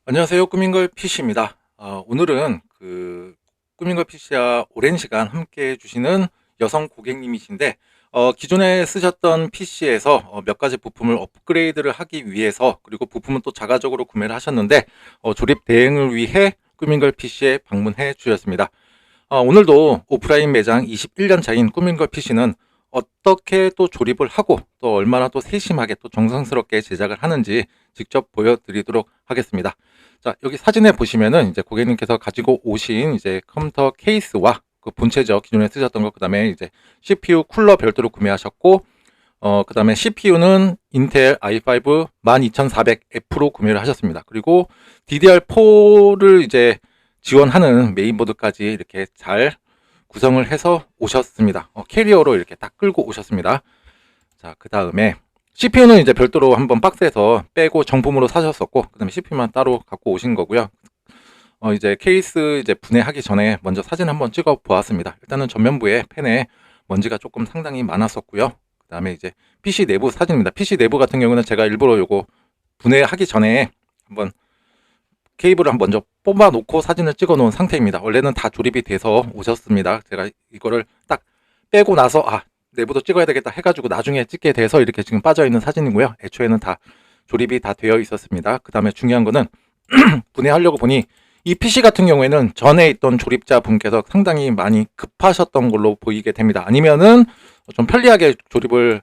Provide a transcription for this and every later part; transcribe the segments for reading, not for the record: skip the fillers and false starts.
안녕하세요. 꾸민걸 PC입니다. 오늘은 꾸민걸 PC와 오랜 시간 함께 해주시는 여성 고객님이신데, 기존에 쓰셨던 PC에서 몇 가지 부품을 업그레이드를 하기 위해서, 그리고 부품은 또 자가적으로 구매를 하셨는데, 조립 대행을 위해 꾸민걸 PC에 방문해 주셨습니다. 오늘도 오프라인 매장 21년 차인 꾸민걸 PC는 어떻게 또 조립을 하고 또 얼마나 또 세심하게 또 정성스럽게 제작을 하는지 직접 보여드리도록 하겠습니다. 자, 여기 사진에 보시면은 이제 고객님께서 가지고 오신 이제 컴퓨터 케이스와 그 본체죠. 기존에 쓰셨던 거, 그 다음에 이제 CPU 쿨러 별도로 구매하셨고, 그 다음에 CPU는 인텔 i5 12400F로 구매를 하셨습니다. 그리고 DDR4를 이제 지원하는 메인보드까지 이렇게 잘 구성을 해서 오셨습니다. 캐리어로 이렇게 딱 끌고 오셨습니다. 자, 그 다음에 CPU는 이제 별도로 한번 박스에서 빼고 정품으로 사셨었고, 그 다음에 CPU만 따로 갖고 오신 거고요. 이제 케이스 이제 분해하기 전에 먼저 사진 한번 찍어 보았습니다. 일단은 전면부에 펜에 먼지가 조금 상당히 많았었고요. 그 다음에 이제 PC 내부 사진입니다. PC 내부 같은 경우는 제가 일부러 요거 분해하기 전에 한번 케이블을 먼저 뽑아 놓고 사진을 찍어 놓은 상태입니다. 원래는 다 조립이 돼서 오셨습니다. 제가 이거를 딱 빼고 나서 내부도 찍어야 되겠다 해가지고 나중에 찍게 돼서 이렇게 지금 빠져 있는 사진이고요. 애초에는 다 조립이 다 되어 있었습니다. 그 다음에 중요한 거는 분해하려고 보니 이 PC 같은 경우에는 전에 있던 조립자 분께서 상당히 많이 급하셨던 걸로 보이게 됩니다. 아니면은 좀 편리하게 조립을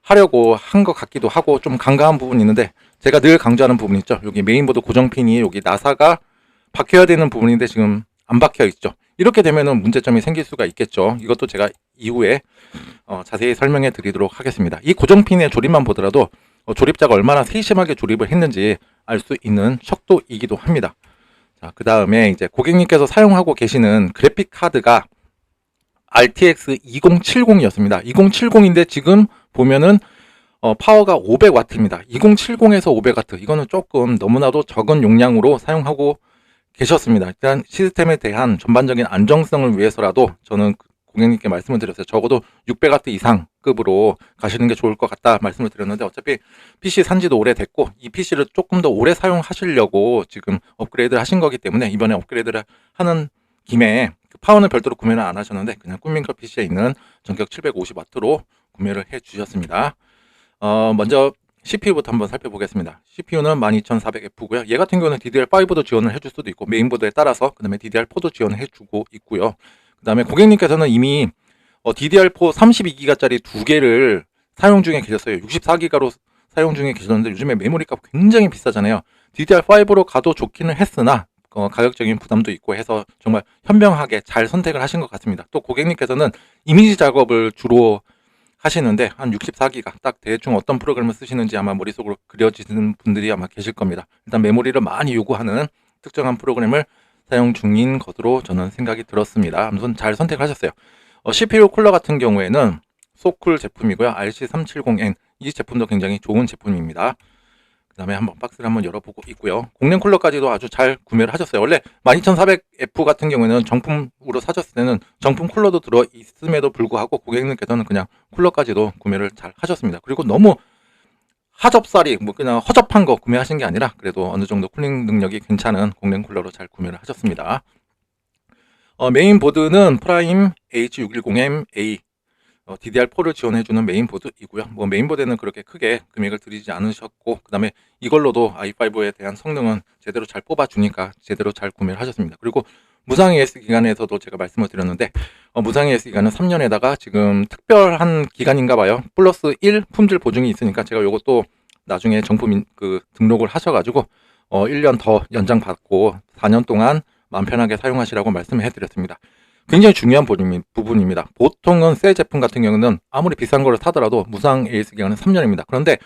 하려고 한 것 같기도 하고 좀 간과한 부분이 있는데, 제가 늘 강조하는 부분 있죠. 여기 메인보드 고정핀이 여기 나사가 박혀야 되는 부분인데 지금 안 박혀 있죠. 이렇게 되면은 문제점이 생길 수가 있겠죠. 이것도 제가 이후에 자세히 설명해 드리도록 하겠습니다. 이 고정핀의 조립만 보더라도 조립자가 얼마나 세심하게 조립을 했는지 알 수 있는 척도이기도 합니다. 자, 그 다음에 이제 고객님께서 사용하고 계시는 그래픽 카드가 RTX 2070이었습니다. 2070인데 지금 보면은 파워가 500W입니다. 2070에서 500W, 이거는 조금 너무나도 적은 용량으로 사용하고 계셨습니다. 일단 시스템에 대한 전반적인 안정성을 위해서라도 저는 고객님께 말씀을 드렸어요. 적어도 600W 이상 급으로 가시는 게 좋을 것 같다 말씀을 드렸는데, 어차피 PC 산지도 오래됐고 이 PC를 조금 더 오래 사용하시려고 지금 업그레이드를 하신 거기 때문에, 이번에 업그레이드를 하는 김에 파워는 별도로 구매를 안 하셨는데 그냥 꾸민걸 PC에 있는 전격 750W로 구매를 해 주셨습니다. 먼저 CPU부터 한번 살펴보겠습니다. CPU는 12400F고요. 얘 같은 경우는 DDR5도 지원을 해줄 수도 있고 메인보드에 따라서, 그 다음에 DDR4도 지원을 해주고 있고요. 그 다음에 고객님께서는 이미 DDR4 32기가짜리 두 개를 사용 중에 계셨어요. 64기가로 사용 중에 계셨는데 요즘에 메모리값 굉장히 비싸잖아요. DDR5로 가도 좋기는 했으나 가격적인 부담도 있고 해서 정말 현명하게 잘 선택을 하신 것 같습니다. 또 고객님께서는 이미지 작업을 주로 하시는데 한 64기가 딱 대충 어떤 프로그램을 쓰시는지 아마 머릿속으로 그려지는 분들이 아마 계실 겁니다. 일단 메모리를 많이 요구하는 특정한 프로그램을 사용 중인 것으로 저는 생각이 들었습니다. 아무튼 잘 선택하셨어요. CPU 쿨러 같은 경우에는 소쿨 제품이고요. RC370N, 이 제품도 굉장히 좋은 제품입니다. 그 다음에 한번 박스를 한번 열어보고 있고요. 공랭 쿨러까지도 아주 잘 구매를 하셨어요. 원래 12400F 같은 경우에는 정품으로 사셨을 때는 정품 쿨러도 들어 있음에도 불구하고 고객님께서는 그냥 쿨러까지도 구매를 잘 하셨습니다. 그리고 너무 하접살이 그냥 허접한 거 구매하신 게 아니라 그래도 어느 정도 쿨링 능력이 괜찮은 공랭 쿨러로 잘 구매를 하셨습니다. 메인보드는 프라임 H610M-A DDR4를 지원해주는 메인보드이고요. 메인보드에는 그렇게 크게 금액을 들이지 않으셨고, 그 다음에 이걸로도 i5에 대한 성능은 제대로 잘 뽑아주니까 제대로 잘 구매를 하셨습니다. 그리고 무상 AS 기간에서도 제가 말씀을 드렸는데, 무상 AS 기간은 3년에다가 지금 특별한 기간인가 봐요. 플러스 1 품질 보증이 있으니까 제가 요것도 나중에 정품 등록을 하셔가지고 1년 더 연장받고 4년 동안 마음 편하게 사용하시라고 말씀을 해드렸습니다. 굉장히 중요한 부분입니다. 보통은 새 제품 같은 경우는 아무리 비싼 거를 사더라도 무상 AS 기간은 3년입니다. 그런데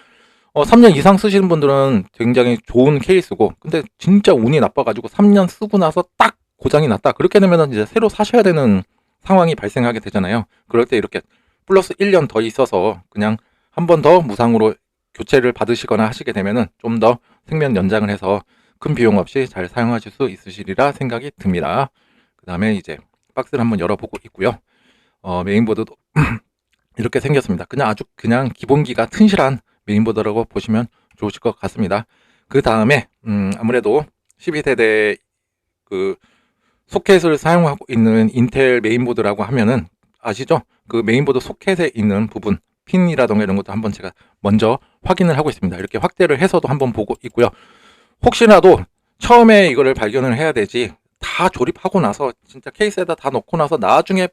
3년 이상 쓰시는 분들은 굉장히 좋은 케이스고, 근데 진짜 운이 나빠가지고 3년 쓰고 나서 딱 고장이 났다. 그렇게 되면 이제 새로 사셔야 되는 상황이 발생하게 되잖아요. 그럴 때 이렇게 플러스 1년 더 있어서 그냥 한 번 더 무상으로 교체를 받으시거나 하시게 되면은 좀 더 생명 연장을 해서 큰 비용 없이 잘 사용하실 수 있으시리라 생각이 듭니다. 그 다음에 이제 박스를 한번 열어보고 있고요. 메인보드도 이렇게 생겼습니다. 그냥 기본기가 튼실한 메인보드라고 보시면 좋으실 것 같습니다. 그 다음에 아무래도 12세대 그 소켓을 사용하고 있는 인텔 메인보드라고 하면은 아시죠? 그 메인보드 소켓에 있는 부분 핀이라던가 이런 것도 한번 제가 먼저 확인을 하고 있습니다. 이렇게 확대를 해서도 한번 보고 있고요. 혹시라도 처음에 이거를 발견을 해야 되지, 다 조립하고 나서 진짜 케이스에다 다 넣고 나서 나중에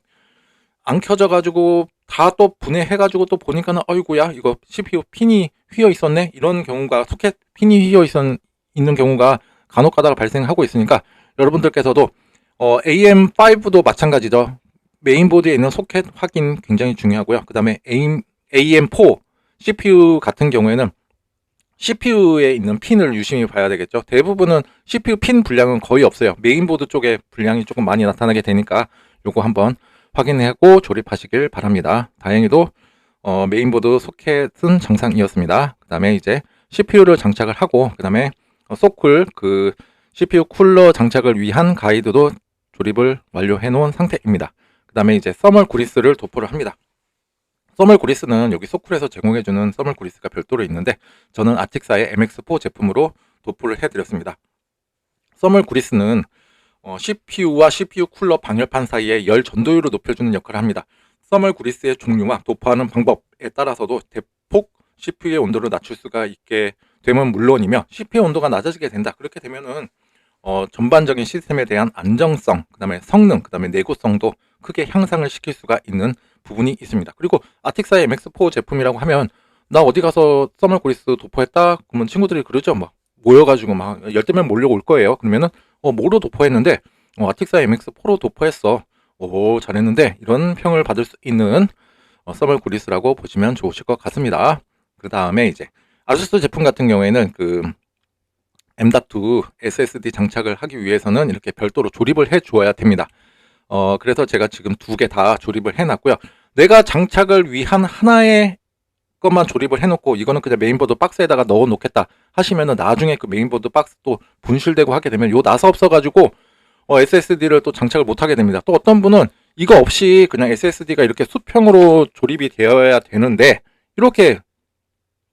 안 켜져 가지고 다 또 분해해 가지고 또 보니까는 어이구야 이거 CPU 핀이 휘어 있었네, 이런 경우가, 소켓 핀이 있는 경우가 간혹 가다가 발생하고 있으니까 여러분들께서도 AM5도 마찬가지죠. 메인보드에 있는 소켓 확인 굉장히 중요하고요. 그 다음에 AM4 CPU 같은 경우에는 CPU에 있는 핀을 유심히 봐야 되겠죠. 대부분은 CPU 핀 분량은 거의 없어요. 메인보드 쪽에 분량이 조금 많이 나타나게 되니까 요거 한번 확인하고 조립하시길 바랍니다. 다행히도 메인보드 소켓은 정상이었습니다. 그 다음에 이제 CPU를 장착을 하고, 그 다음에 소쿨 그 CPU 쿨러 장착을 위한 가이드도 조립을 완료해 놓은 상태입니다. 그 다음에 이제 서멀 그리스를 도포를 합니다. 서멀 그리스는 여기 소쿨에서 제공해주는 서멀 그리스가 별도로 있는데, 저는 아틱사의 MX4 제품으로 도포를 해드렸습니다. 서멀 그리스는 CPU와 CPU 쿨러 방열판 사이에 열 전도율을 높여주는 역할을 합니다. 서멀 그리스의 종류와 도포하는 방법에 따라서도 대폭 CPU의 온도를 낮출 수가 있게 되면 물론이며, CPU 온도가 낮아지게 된다. 그렇게 되면은 전반적인 시스템에 대한 안정성, 그 다음에 성능, 그 다음에 내구성도 크게 향상을 시킬 수가 있는 부분이 있습니다. 그리고 아틱사의 MX4 제품이라고 하면, 나 어디 가서 서멀 그리스 도포했다? 그러면 친구들이 그러죠. 막 모여가지고 막 열대면 몰려올 거예요. 그러면은 뭐로 도포했는데, 아틱사의 MX4로 도포했어. 오, 잘했는데, 이런 평을 받을 수 있는 서멀 그리스라고 보시면 좋으실 것 같습니다. 그 다음에 이제 아수스 제품 같은 경우에는 그 M.2 SSD 장착을 하기 위해서는 이렇게 별도로 조립을 해 주어야 됩니다. 그래서 제가 지금 2개 다 조립을 해 놨고요. 내가 장착을 위한 하나의 것만 조립을 해 놓고 이거는 그냥 메인보드 박스에다가 넣어 놓겠다 하시면은, 나중에 그 메인보드 박스 또 분실되고 하게 되면 요 나사 없어 가지고 SSD를 또 장착을 못 하게 됩니다. 또 어떤 분은 이거 없이 그냥 SSD가 이렇게 수평으로 조립이 되어야 되는데, 이렇게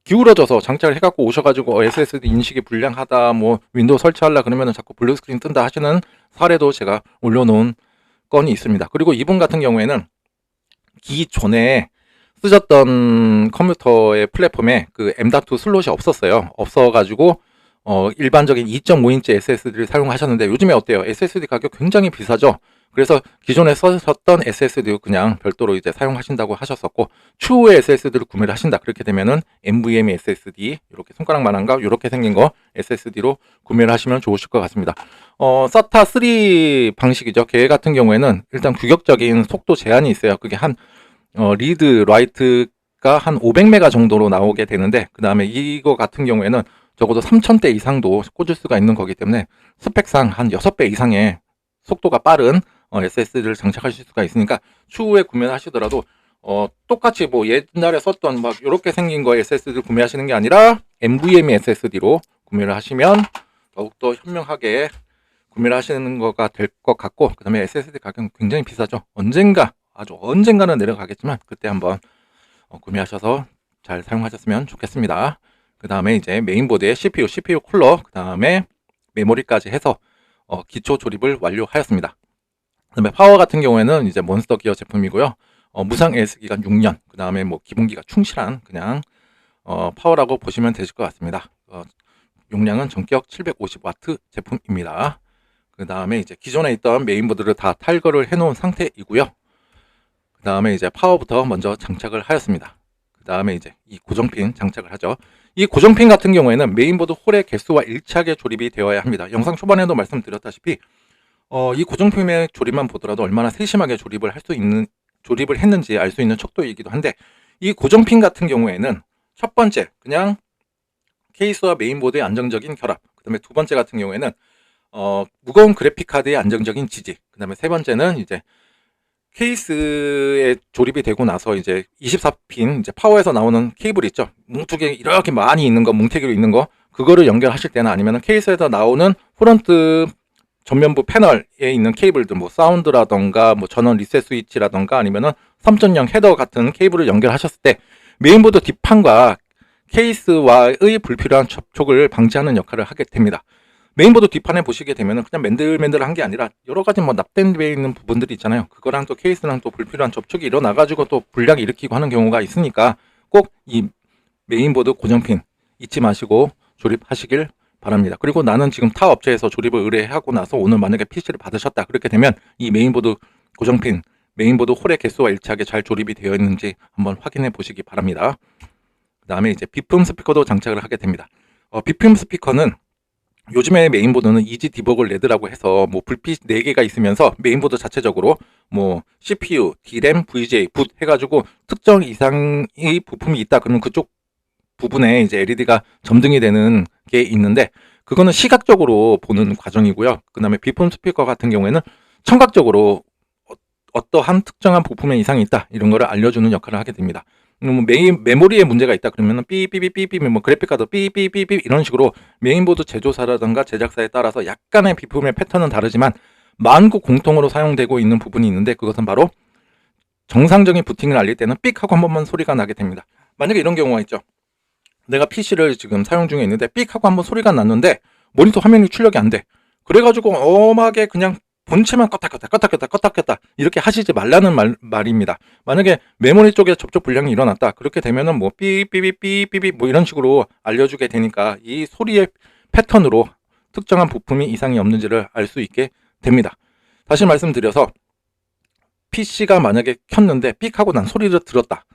기울어져서 장착을 해갖고 오셔가지고 SSD 인식이 불량하다, 뭐 윈도우 설치하려 그러면은 자꾸 블루스크린 뜬다 하시는 사례도 제가 올려놓은 건이 있습니다. 그리고 이분 같은 경우에는 기존에 쓰셨던 컴퓨터의 플랫폼에 그 M.2 슬롯이 없어가지고 일반적인 2.5인치 SSD를 사용하셨는데, 요즘에 어때요? SSD 가격 굉장히 비싸죠? 그래서 기존에 쓰셨던 SSD 그냥 별도로 이제 사용하신다고 하셨었고, 추후에 SSD를 구매를 하신다. 그렇게 되면은 NVMe SSD, 이렇게 손가락만한가 이렇게 생긴 거 SSD로 구매를 하시면 좋으실 것 같습니다. SATA 3 방식이죠. 걔 같은 경우에는 일단 규격적인 속도 제한이 있어요. 그게 한 리드 라이트가 한 500메가 정도로 나오게 되는데, 그 다음에 이거 같은 경우에는 적어도 3000대 이상도 꽂을 수가 있는 거기 때문에 스펙상 한 6배 이상의 속도가 빠른 SSD를 장착하실 수가 있으니까, 추후에 구매를 하시더라도 똑같이 뭐 옛날에 썼던 막 이렇게 생긴 거 SSD를 구매하시는 게 아니라 NVMe SSD로 구매를 하시면 더욱더 현명하게 구매를 하시는 거가 될 것 같고, 그 다음에 SSD 가격은 굉장히 비싸죠. 언젠가는 내려가겠지만 그때 한번 구매하셔서 잘 사용하셨으면 좋겠습니다. 그 다음에 이제 메인보드에 CPU 쿨러, 그 다음에 메모리까지 해서 기초 조립을 완료하였습니다. 그 다음에 파워 같은 경우에는 이제 몬스터 기어 제품이고요. 무상 AS 기간 6년, 그 다음에 뭐 기본기가 충실한 그냥 파워라고 보시면 되실 것 같습니다. 용량은 전격 750W 제품입니다. 그 다음에 이제 기존에 있던 메인보드를 다 탈거를 해 놓은 상태이고요. 그 다음에 이제 파워부터 먼저 장착을 하였습니다. 그 다음에 이제 이 고정핀 장착을 하죠. 이 고정핀 같은 경우에는 메인보드 홀의 개수와 일치하게 조립이 되어야 합니다. 영상 초반에도 말씀드렸다시피 이 고정핀의 조립만 보더라도 얼마나 세심하게 조립을 했는지 알 수 있는 척도이기도 한데, 이 고정핀 같은 경우에는 첫 번째 그냥 케이스와 메인보드의 안정적인 결합, 그 다음에 두 번째 같은 경우에는 무거운 그래픽 카드의 안정적인 지지, 그 다음에 세 번째는 이제 케이스에 조립이 되고 나서 이제 24핀 이제 파워에서 나오는 케이블 있죠. 뭉툭이 이렇게 많이 있는 거, 뭉태기로 있는 거, 그거를 연결하실 때나 아니면 케이스에서 나오는 프론트 전면부 패널에 있는 케이블들, 뭐 사운드라던가 뭐 전원 리셋 스위치라던가 아니면은 3.0 헤더 같은 케이블을 연결하셨을 때 메인보드 뒷판과 케이스와의 불필요한 접촉을 방지하는 역할을 하게 됩니다. 메인보드 뒷판에 보시게 되면은 그냥 맨들맨들한 게 아니라 여러 가지 뭐 납땜되어 있는 부분들이 있잖아요. 그거랑 또 케이스랑 또 불필요한 접촉이 일어나가지고 또 불량 일으키고 하는 경우가 있으니까 꼭 이 메인보드 고정핀 잊지 마시고 조립하시길 바랍니다. 그리고 나는 지금 타 업체에서 조립을 의뢰하고 나서 오늘 만약에 PC를 받으셨다. 그렇게 되면 이 메인보드 고정핀, 메인보드 홀의 개수와 일치하게 잘 조립이 되어 있는지 한번 확인해 보시기 바랍니다. 그 다음에 이제 비품 스피커도 장착을 하게 됩니다. 비품 스피커는 요즘에 메인보드는 이지 디버글 레드라고 해서 뭐 불빛 4개가 있으면서 메인보드 자체적으로 뭐 CPU, DRAM, VGA, 붓 해가지고 특정 이상의 부품이 있다. 그러면 그쪽 부분에 이제 LED가 점등이 되는 게 있는데 그거는 시각적으로 보는 과정이고요. 그 다음에 비품 스피커 같은 경우에는 청각적으로 어떠한 특정한 부품에 이상이 있다 이런 거를 알려주는 역할을 하게 됩니다. 메모리에 문제가 있다 그러면은 삐삐삐삐삐 뭐 그래픽카드 삐삐삐삐 이런 식으로 메인보드 제조사라든가 제작사에 따라서 약간의 비품의 패턴은 다르지만 만국 공통으로 사용되고 있는 부분이 있는데 그것은 바로 정상적인 부팅을 알릴 때는 삑 하고 한 번만 소리가 나게 됩니다. 만약에 이런 경우가 있죠. 내가 PC를 지금 사용 중에 있는데 삑 하고 한번 소리가 났는데 모니터 화면이 출력이 안 돼. 그래가지고 엄하게 그냥 본체만 껐다 이렇게 하시지 말라는 말입니다. 만약에 메모리 쪽에 접촉 불량이 일어났다. 그렇게 되면은 뭐 삐삐삐삐삐삐 뭐 이런 식으로 알려주게 되니까 이 소리의 패턴으로 특정한 부품이 이상이 없는지를 알 수 있게 됩니다. 다시 말씀드려서 PC가 만약에 켰는데 삑 하고 난 소리를 들었다.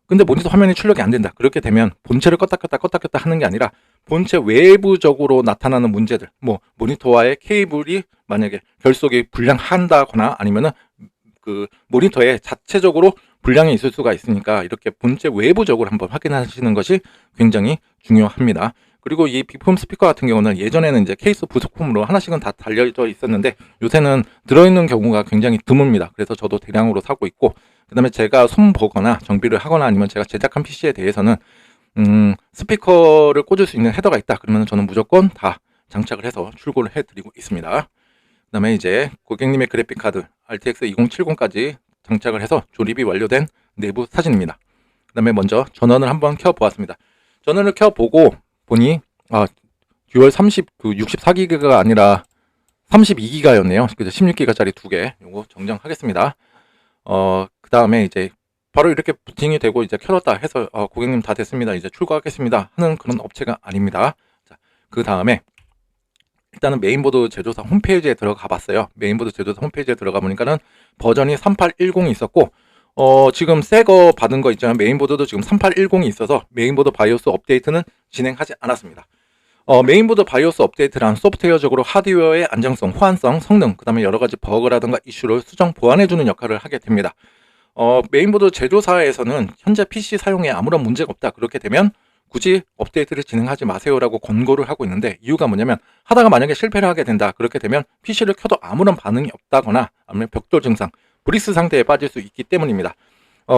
근데 모니터 화면이 출력이 안 된다. 그렇게 되면 본체를 껐다 하는 게 아니라 본체 외부적으로 나타나는 문제들, 뭐 모니터와의 케이블이 만약에 결속이 불량한다거나 아니면은 그 모니터에 자체적으로 불량이 있을 수가 있으니까 이렇게 본체 외부적으로 한번 확인하시는 것이 굉장히 중요합니다. 그리고 이 비품 스피커 같은 경우는 예전에는 이제 케이스 부속품으로 하나씩은 다 달려져 있었는데 요새는 들어있는 경우가 굉장히 드뭅니다. 그래서 저도 대량으로 사고 있고 그 다음에 제가 손보거나 정비를 하거나 아니면 제가 제작한 PC에 대해서는 스피커를 꽂을 수 있는 헤더가 있다. 그러면 저는 무조건 다 장착을 해서 출고를 해드리고 있습니다. 그 다음에 이제 고객님의 그래픽카드 RTX 2070까지 장착을 해서 조립이 완료된 내부 사진입니다. 그 다음에 먼저 전원을 한번 켜보았습니다. 전원을 켜보고 보니 듀얼 64기가가 아니라 32기가였네요. 그래서 16기가짜리 2개 요거 정정하겠습니다. 그 다음에 이제 바로 이렇게 부팅이 되고 이제 켜졌다 해서 고객님 다 됐습니다. 이제 출고하겠습니다 하는 그런 업체가 아닙니다. 자, 그 다음에 일단은 메인보드 제조사 홈페이지에 들어가 봤어요. 메인보드 제조사 홈페이지에 들어가 보니까는 버전이 3810이 있었고 지금 새 거 받은 거 있잖아요. 메인보드도 지금 3810이 있어서 메인보드 바이오스 업데이트는 진행하지 않았습니다. 메인보드 바이오스 업데이트란 소프트웨어적으로 하드웨어의 안정성, 호환성, 성능, 그 다음에 여러가지 버그라든가 이슈를 수정, 보완해주는 역할을 하게 됩니다. 메인보드 제조사에서는 현재 PC 사용에 아무런 문제가 없다. 그렇게 되면 굳이 업데이트를 진행하지 마세요라고 권고를 하고 있는데 이유가 뭐냐면 하다가 만약에 실패를 하게 된다. 그렇게 되면 PC를 켜도 아무런 반응이 없다거나 아니면 벽돌 증상, 브리스 상태에 빠질 수 있기 때문입니다.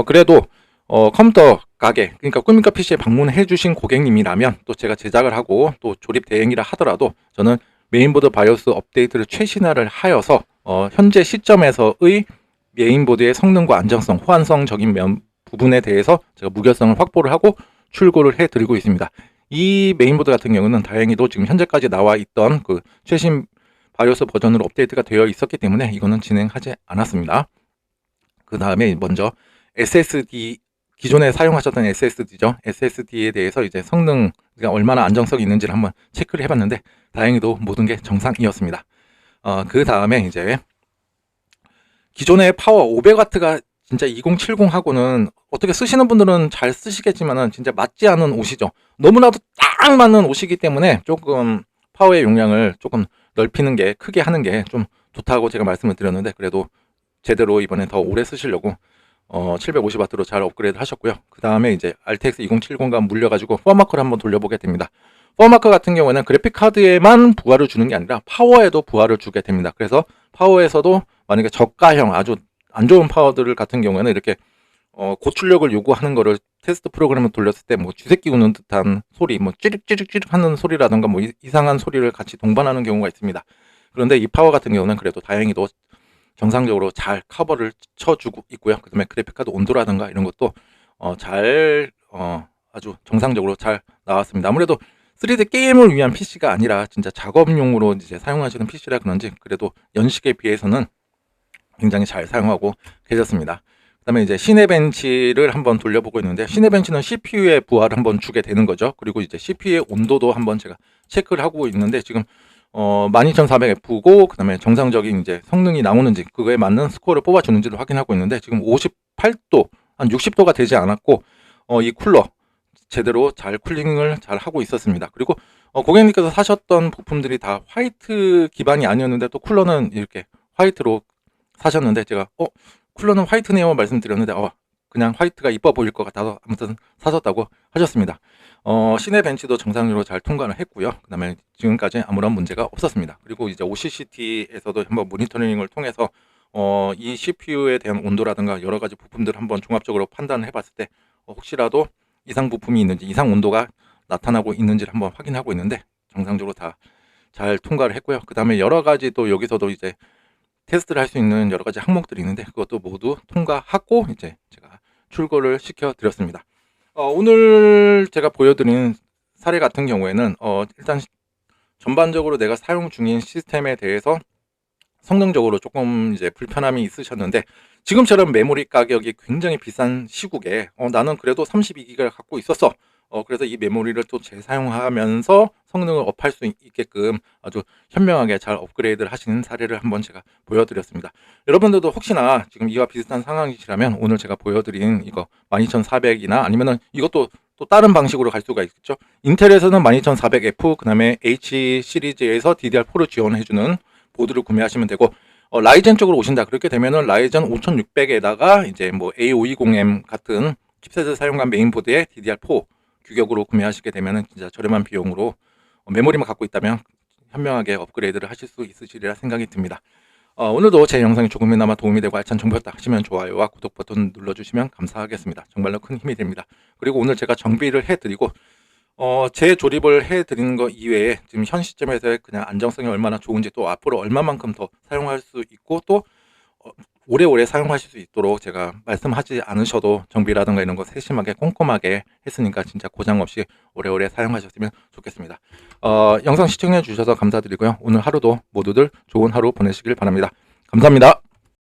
그래도 컴퓨터 가게, 그러니까 꾸민가 PC에 방문해 주신 고객님이라면 또 제가 제작을 하고 또 조립 대행이라 하더라도 저는 메인보드 바이오스 업데이트를 최신화를 하여서 현재 시점에서의 메인보드의 성능과 안정성, 호환성적인 부분에 대해서 제가 무결성을 확보를 하고 출고를 해드리고 있습니다. 이 메인보드 같은 경우는 다행히도 지금 현재까지 나와 있던 그 최신 바이오스 버전으로 업데이트가 되어 있었기 때문에 이거는 진행하지 않았습니다. 그 다음에 먼저 SSD, 기존에 사용하셨던 SSD죠. SSD에 대해서 이제 성능, 그러니까 얼마나 안정성이 있는지를 한번 체크를 해봤는데 다행히도 모든 게 정상이었습니다. 그 다음에 이제 기존의 파워 500W가 진짜 2070하고는 어떻게 쓰시는 분들은 잘 쓰시겠지만은 진짜 맞지 않은 옷이죠. 너무나도 딱 맞는 옷이기 때문에 조금 파워의 용량을 조금 넓히는 게, 크게 하는 게 좀 좋다고 제가 말씀을 드렸는데 그래도 제대로 이번에 더 오래 쓰시려고 750W로 잘 업그레이드 하셨고요. 그 다음에 이제 RTX 2070과 물려가지고 포마크를 한번 돌려보게 됩니다. 포마크 같은 경우에는 그래픽 카드에만 부하를 주는 게 아니라 파워에도 부하를 주게 됩니다. 그래서 파워에서도 만약에 저가형 아주 안 좋은 파워들 같은 경우에는 이렇게 고출력을 요구하는 거를 테스트 프로그램을 돌렸을 때 뭐 쥐새끼 우는 듯한 소리, 뭐 찌릿찌릿찌릿 하는 소리라든가 뭐 이상한 소리를 같이 동반하는 경우가 있습니다. 그런데 이 파워 같은 경우는 그래도 다행히도 정상적으로 잘 커버를 쳐주고 있고요. 그 다음에 그래픽카드 온도라든가 이런 것도 아주 정상적으로 잘 나왔습니다. 아무래도 3D 게임을 위한 PC가 아니라 진짜 작업용으로 이제 사용하시는 PC라 그런지 그래도 연식에 비해서는 굉장히 잘 사용하고 계셨습니다. 그다음에 이제 시네벤치를 한번 돌려보고 있는데, 시네벤치는 CPU의 부하를 한번 주게 되는 거죠. 그리고 이제 CPU의 온도도 한번 제가 체크를 하고 있는데, 지금 12400F고 그다음에 정상적인 이제 성능이 나오는지 그거에 맞는 스코어를 뽑아주는지를 확인하고 있는데, 지금 58도 한 60도가 되지 않았고 이 쿨러 제대로 잘 쿨링을 잘 하고 있었습니다. 그리고 고객님께서 사셨던 부품들이 다 화이트 기반이 아니었는데 또 쿨러는 이렇게 화이트로 사셨는데, 제가 쿨러는 화이트네요 말씀드렸는데 그냥 화이트가 이뻐 보일 것 같아서 아무튼 사셨다고 하셨습니다. 시네벤치도 정상적으로 잘 통과를 했고요. 그 다음에 지금까지 아무런 문제가 없었습니다. 그리고 이제 OCCT에서도 한번 모니터링을 통해서 이 CPU에 대한 온도라든가 여러 가지 부품들을 한번 종합적으로 판단을 해봤을 때 혹시라도 이상 부품이 있는지, 이상 온도가 나타나고 있는지를 한번 확인하고 있는데 정상적으로 다 잘 통과를 했고요. 그 다음에 여러 가지 또 여기서도 이제 테스트를 할 수 있는 여러 가지 항목들이 있는데 그것도 모두 통과하고 이제 제가 출고를 시켜 드렸습니다. 오늘 제가 보여드린 사례 같은 경우에는 일단 전반적으로 내가 사용 중인 시스템에 대해서 성능적으로 조금 이제 불편함이 있으셨는데, 지금처럼 메모리 가격이 굉장히 비싼 시국에 나는 그래도 32기가를 갖고 있었어. 그래서 이 메모리를 또 재사용하면서 성능을 업할 수 있게끔 아주 현명하게 잘 업그레이드를 하시는 사례를 한번 제가 보여드렸습니다. 여러분들도 혹시나 지금 이와 비슷한 상황이시라면 오늘 제가 보여드린 이거 12400이나 아니면은 이것도 또 다른 방식으로 갈 수가 있겠죠. 인텔에서는 12400F, 그 다음에 H 시리즈에서 DDR4를 지원해주는 보드를 구매하시면 되고, 라이젠 쪽으로 오신다 그렇게 되면은 라이젠 5600에다가 이제 뭐 A520M 같은 칩셋을 사용한 메인보드에 DDR4 규격으로 구매하시게 되면은 진짜 저렴한 비용으로 메모리만 갖고 있다면 현명하게 업그레이드를 하실 수 있으시리라 생각이 듭니다. 오늘도 제 영상이 조금이나마 도움이 되고 알찬 정보였다 하시면 좋아요와 구독 버튼 눌러주시면 감사하겠습니다. 정말로 큰 힘이 됩니다. 그리고 오늘 제가 정비를 해드리고 재조립을 해드리는 것 이외에 지금 현 시점에서의 그냥 안정성이 얼마나 좋은지, 또 앞으로 얼마만큼 더 사용할 수 있고 또 오래오래 사용하실 수 있도록 제가 말씀하지 않으셔도 정비라든가 이런 거 세심하게 꼼꼼하게 했으니까 진짜 고장 없이 오래오래 사용하셨으면 좋겠습니다. 영상 시청해 주셔서 감사드리고요. 오늘 하루도 모두들 좋은 하루 보내시길 바랍니다. 감사합니다.